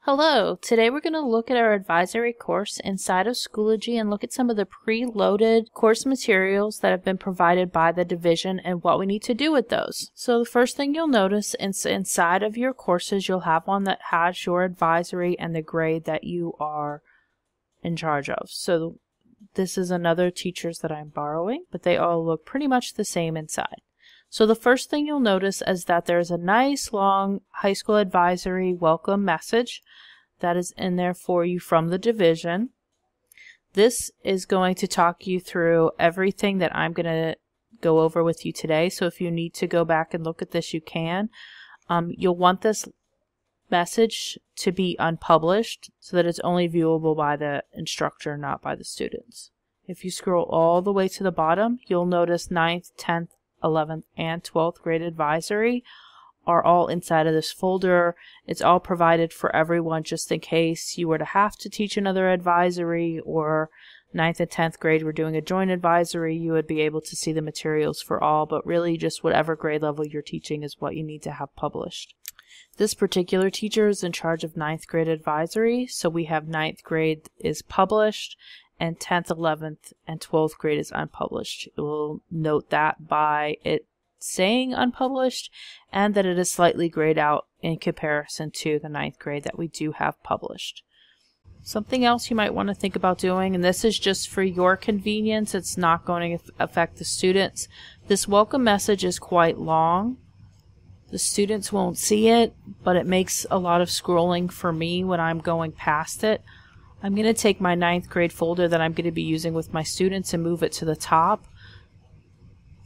Hello, today we're going to look at our advisory course inside of Schoology and look at some of the preloaded course materials that have been provided by the division and what we need to do with those. So the first thing you'll notice inside of your courses, you'll have one that has your advisory and the grade that you are in charge of. So this is another teacher's that I'm borrowing, but they all look pretty much the same inside. So the first thing you'll notice is that there's a nice long high school advisory welcome message that is in there for you from the division. This is going to talk you through everything that I'm going to go over with you today. So if you need to go back and look at this, you can. You'll want this message to be unpublished so that it's only viewable by the instructor, not by the students. If you scroll all the way to the bottom, you'll notice 9th, 10th, 11th and 12th grade advisory are all inside of this folder. It's all provided for everyone just in case you were to have to teach another advisory, or 9th and 10th grade were doing a joint advisory, you would be able to see the materials for all, but really just whatever grade level you're teaching is what you need to have published. This particular teacher is in charge of 9th grade advisory, so we have 9th grade is published and 10th, 11th, and 12th grade is unpublished. It will note that by it saying unpublished and that it is slightly grayed out in comparison to the 9th grade that we do have published. Something else you might want to think about doing, and this is just for your convenience, it's not going to affect the students. This welcome message is quite long. The students won't see it, but it makes a lot of scrolling for me when I'm going past it. I'm going to take my 9th grade folder that I'm going to be using with my students and move it to the top.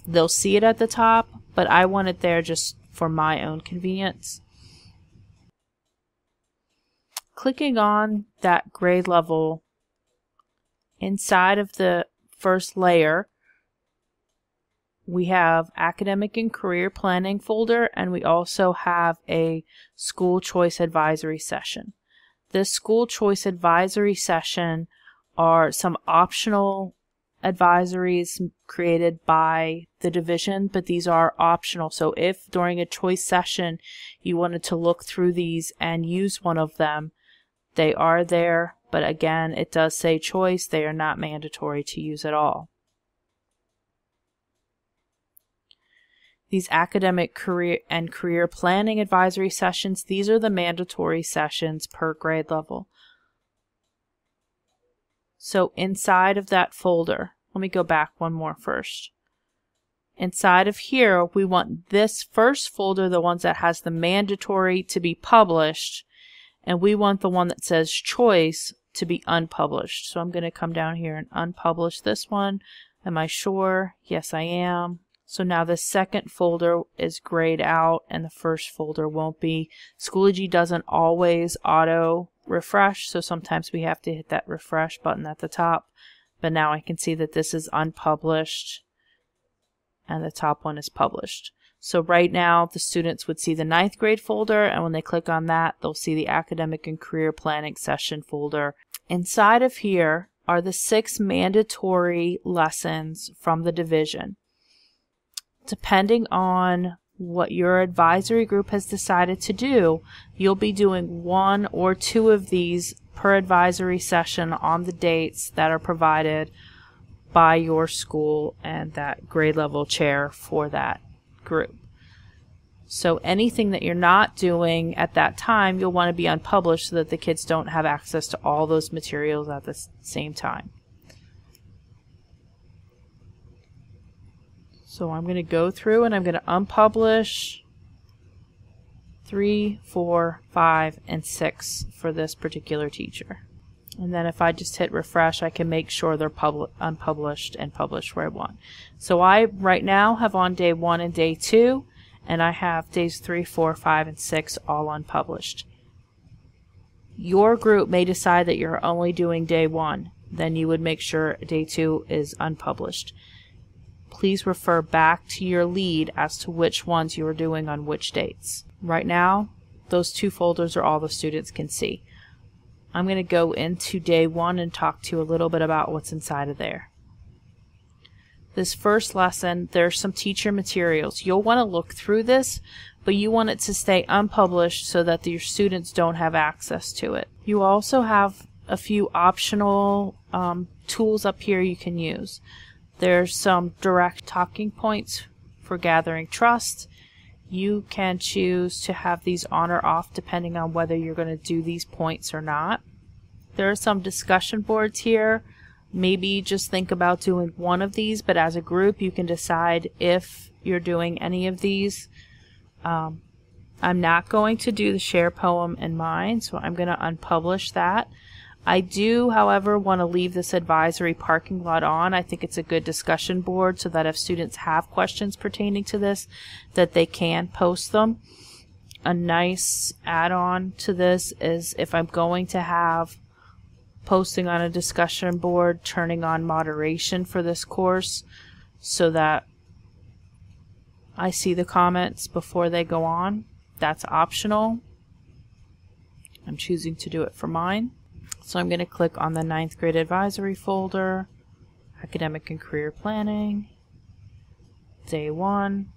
They'll see it at the top, but I want it there just for my own convenience. Clicking on that grade level inside of the first layer, we have academic and career planning folder, and we also have a school choice advisory session. This school choice advisory session are some optional advisories created by the division, but these are optional. So if during a choice session you wanted to look through these and use one of them, they are there, but again, it does say choice. They are not mandatory to use at all. These academic career and career planning advisory sessions, these are the mandatory sessions per grade level. So inside of that folder, let me go back one more first. Inside of here, we want this first folder, the ones that has the mandatory, to be published, and we want the one that says choice to be unpublished. So I'm going to come down here and unpublish this one. Am I sure? Yes, I am. So now the second folder is grayed out and the first folder won't be. Schoology doesn't always auto refresh, so sometimes we have to hit that refresh button at the top. But now I can see that this is unpublished and the top one is published. So right now the students would see the 9th grade folder, and when they click on that, they'll see the academic and career planning session folder. Inside of here are the 6 mandatory lessons from the division. Depending on what your advisory group has decided to do, you'll be doing 1 or 2 of these per advisory session on the dates that are provided by your school and that grade level chair for that group. So anything that you're not doing at that time, you'll want to be unpublished so that the kids don't have access to all those materials at the same time. So I'm going to go through and I'm going to unpublish 3, 4, 5, and 6 for this particular teacher. And then if I just hit refresh, I can make sure they're unpublished and published where I want. So I right now have on day 1 and day 2, and I have days 3, 4, 5, and 6 all unpublished. Your group may decide that you're only doing day 1. Then you would make sure day 2 is unpublished. Please refer back to your lead as to which ones you are doing on which dates. Right now, those 2 folders are all the students can see. I'm going to go into day 1 and talk to you a little bit about what's inside of there. This first lesson, there's some teacher materials. You'll want to look through this, but you want it to stay unpublished so that your students don't have access to it. You also have a few optional tools up here you can use. There's some direct talking points for gathering trust. You can choose to have these on or off depending on whether you're going to do these points or not. There are some discussion boards here. Maybe just think about doing one of these, but as a group you can decide if you're doing any of these. I'm not going to do the share poem in mine, so I'm going to unpublish that. I do, however, want to leave this advisory parking lot on. I think it's a good discussion board so that if students have questions pertaining to this, that they can post them. A nice add-on to this is if I'm going to have posting on a discussion board, turning on moderation for this course so that I see the comments before they go on. That's optional. I'm choosing to do it for mine. So I'm going to click on the 9th grade advisory folder, academic and career planning, day 1.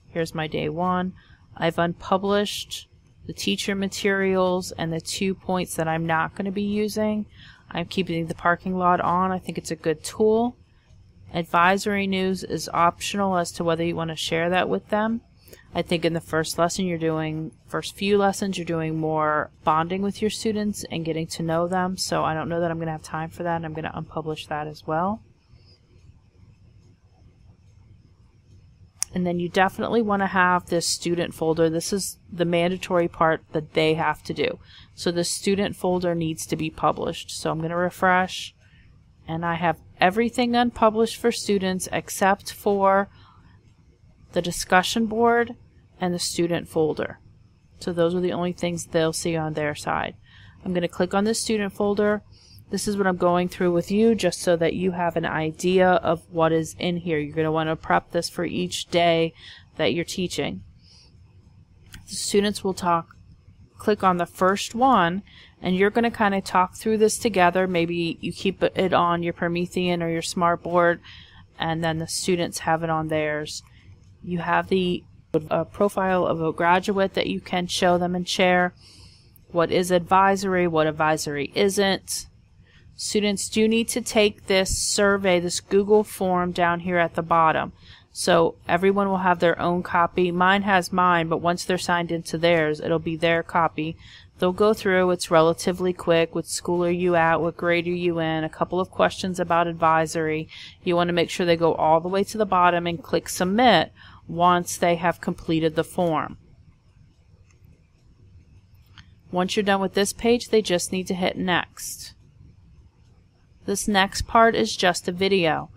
Here's my day 1. I've unpublished the teacher materials and the 2 points that I'm not going to be using. I'm keeping the parking lot on. I think it's a good tool. Advisory news is optional as to whether you want to share that with them. I think in the first few lessons, you're doing more bonding with your students and getting to know them. So I don't know that I'm going to have time for that, and I'm going to unpublish that as well. And then you definitely want to have this student folder. This is the mandatory part that they have to do. So the student folder needs to be published. So I'm going to refresh, and I have everything unpublished for students except for the discussion board and the student folder. So those are the only things they'll see on their side. I'm going to click on the student folder. This is what I'm going through with you just so that you have an idea of what is in here. You're going to want to prep this for each day that you're teaching. The students will click on the first one, and you're going to kind of talk through this together. Maybe you keep it on your Promethean or your Smartboard, and then the students have it on theirs. You have the profile of a graduate that you can show them and share. What is advisory, what advisory isn't. Students do need to take this survey, this Google form down here at the bottom. So everyone will have their own copy. Mine has mine, but once they're signed into theirs, it'll be their copy. They'll go through. It's relatively quick. What school are you at? What grade are you in? A couple of questions about advisory. You want to make sure they go all the way to the bottom and click submit once they have completed the form. Once you're done with this page, they just need to hit next. This next part is just a video.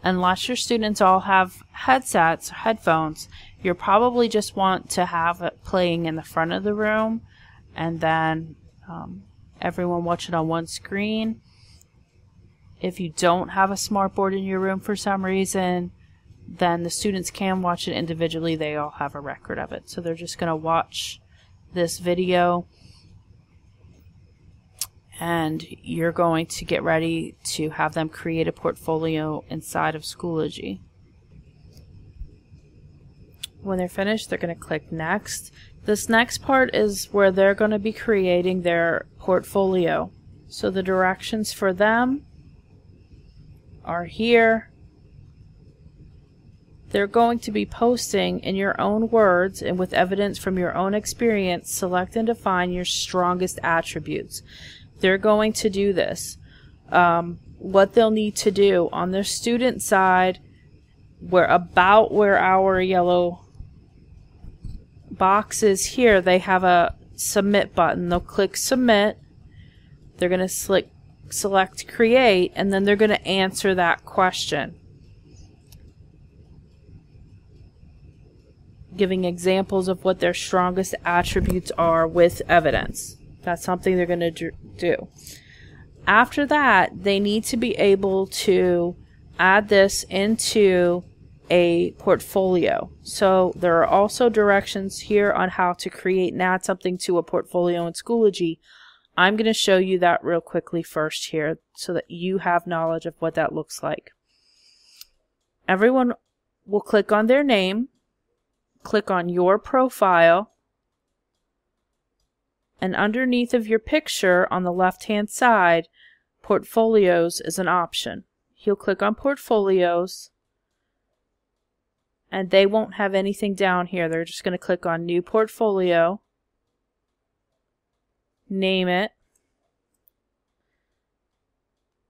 Unless your students all have headsets, headphones, you'll probably just want to have it playing in the front of the room, and then everyone watch it on one screen. If you don't have a smartboard in your room for some reason, then the students can watch it individually. They all have a record of it. So they're just going to watch this video, and you're going to get ready to have them create a portfolio inside of Schoology. When they're finished, they're going to click next. This next part is where they're going to be creating their portfolio. So the directions for them are here. They're going to be posting in your own words and with evidence from your own experience. Select and define your strongest attributes. They're going to do this. What they'll need to do on their student side, where our yellow box is here, they have a submit button. They'll click submit. They're going to select create, and then they're going to answer that question, giving examples of what their strongest attributes are with evidence. That's something they're going to do. After that, they need to be able to add this into a portfolio. So there are also directions here on how to create and add something to a portfolio in Schoology. I'm going to show you that real quickly first here so that you have knowledge of what that looks like. Everyone will click on their name, click on your profile, and underneath of your picture on the left-hand side, Portfolios is an option. He'll click on Portfolios, and they won't have anything down here. They're just going to click on New Portfolio, name it,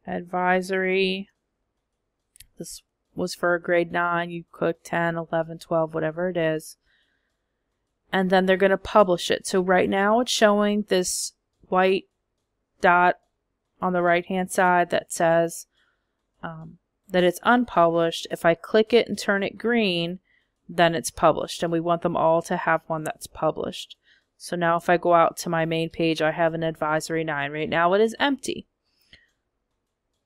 Advisory. This was for a grade 9. You click 10, 11, 12, whatever it is. And then they're going to publish it. So right now it's showing this white dot on the right hand side that says that it's unpublished. If I click it and turn it green, then it's published, and we want them all to have one that's published. So now if I go out to my main page, I have an Advisory 9. Right now it is empty.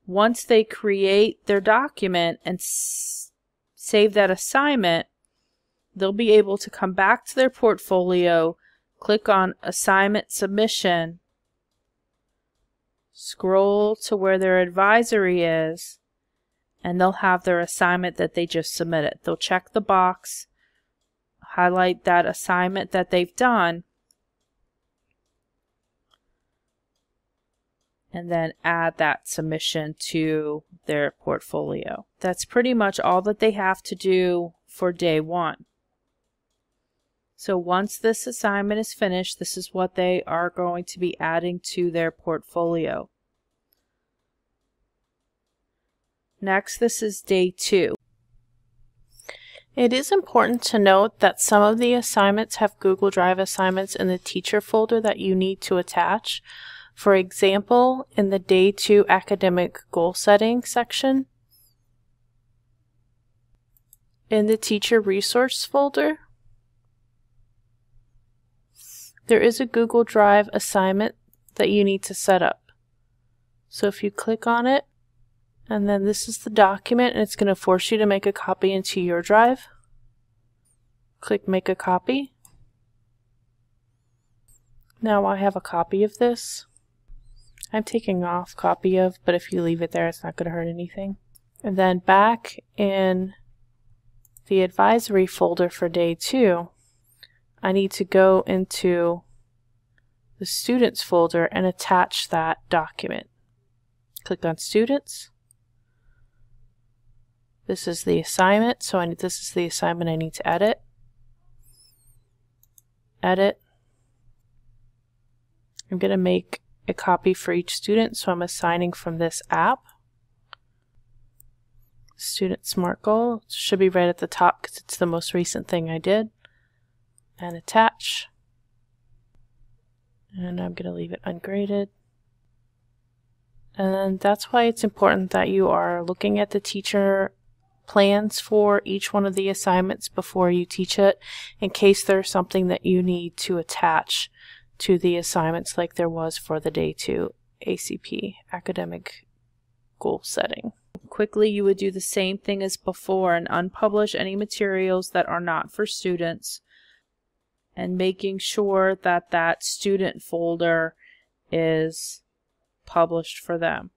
Once they create their document and save that assignment, they'll be able to come back to their portfolio, click on Assignment Submission, scroll to where their advisory is, and they'll have their assignment that they just submitted. They'll check the box, highlight that assignment that they've done, and then add that submission to their portfolio. That's pretty much all that they have to do for day 1. So once this assignment is finished, this is what they are going to be adding to their portfolio. Next, this is day 2. It is important to note that some of the assignments have Google Drive assignments in the teacher folder that you need to attach. For example, in the Day 2 Academic Goal Setting section, in the Teacher Resource folder, there is a Google Drive assignment that you need to set up. So if you click on it, and then this is the document, and it's going to force you to make a copy into your drive. Click Make a Copy. Now I have a copy of this. I'm taking off copy of, but if you leave it there, it's not going to hurt anything. And then back in the advisory folder for day 2, I need to go into the students folder and attach that document. Click on students. This is the assignment, so this is the assignment I need to edit. Edit. I'm going to make a copy for each student, so I'm assigning from this app. Student SMART Goal should be right at the top because it's the most recent thing I did. And attach. And I'm going to leave it ungraded. And that's why it's important that you are looking at the teacher plans for each one of the assignments before you teach it, in case there's something that you need to attach to the assignments like there was for the Day 2 ACP, Academic Goal Setting. Quickly, you would do the same thing as before and unpublish any materials that are not for students, and making sure that that student folder is published for them.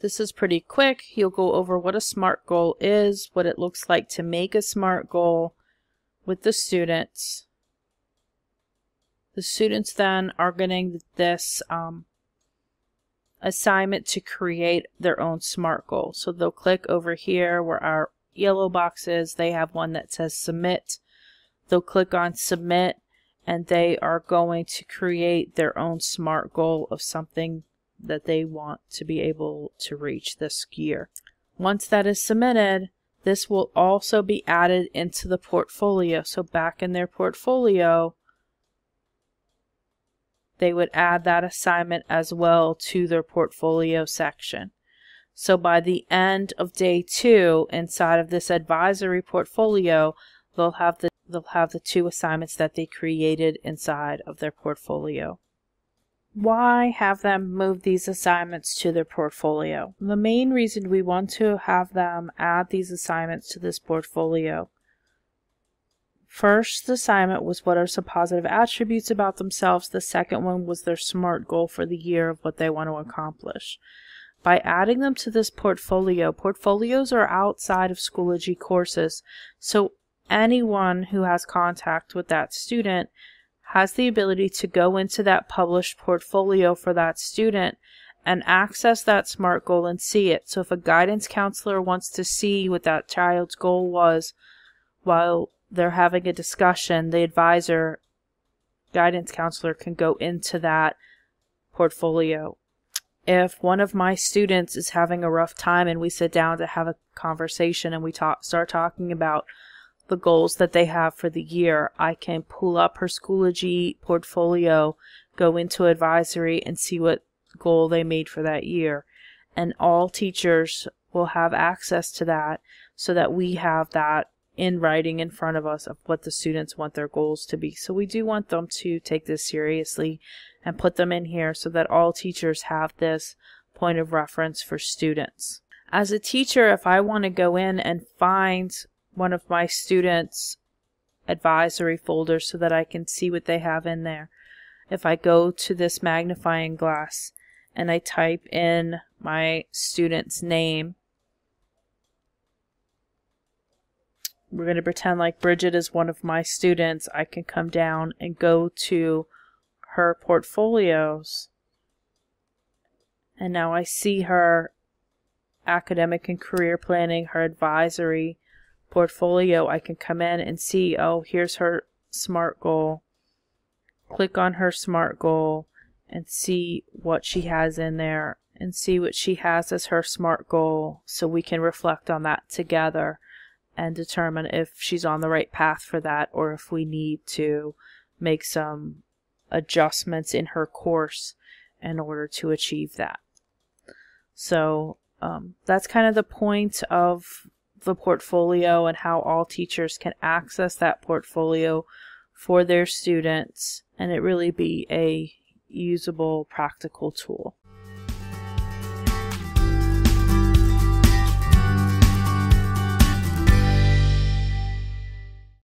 This is pretty quick. He'll go over what a SMART goal is, what it looks like to make a SMART goal with the students. The students then are getting this assignment to create their own SMART goal. So they'll click over here where our yellow box is. They have one that says Submit. They'll click on Submit, and they are going to create their own SMART goal of something that they want to be able to reach this year. Once that is submitted, this will also be added into the portfolio. So back in their portfolio, they would add that assignment as well to their portfolio section. So by the end of day 2, inside of this advisory portfolio, they'll have the 2 assignments that they created inside of their portfolio. Why have them move these assignments to their portfolio? The main reason we want to have them add these assignments to this portfolio. First assignment was what are some positive attributes about themselves. The second one was their SMART goal for the year of what they want to accomplish. By adding them to this portfolio, portfolios are outside of Schoology courses, so anyone who has contact with that student has the ability to go into that published portfolio for that student and access that SMART goal and see it. So if a guidance counselor wants to see what that child's goal was while they're having a discussion, the advisor, guidance counselor, can go into that portfolio. If one of my students is having a rough time and we sit down to have a conversation and we start talking about the goals that they have for the year, I can pull up her Schoology portfolio, go into advisory, and see what goal they made for that year. And all teachers will have access to that so that we have that in writing in front of us of what the students want their goals to be. So we do want them to take this seriously and put them in here so that all teachers have this point of reference for students. As a teacher, if I want to go in and find one of my students' advisory folders so that I can see what they have in there, if I go to this magnifying glass and I type in my student's name, we're going to pretend like Bridget is one of my students. I can come down and go to her portfolios, and now I see her academic and career planning, her advisory portfolio. I can come in and see, oh, here's her SMART goal. Click on her SMART goal and see what she has in there and see what she has as her SMART goal, so we can reflect on that together and determine if she's on the right path for that or if we need to make some adjustments in her course in order to achieve that. So that's kind of the point of the portfolio and how all teachers can access that portfolio for their students and it really be a usable, practical tool.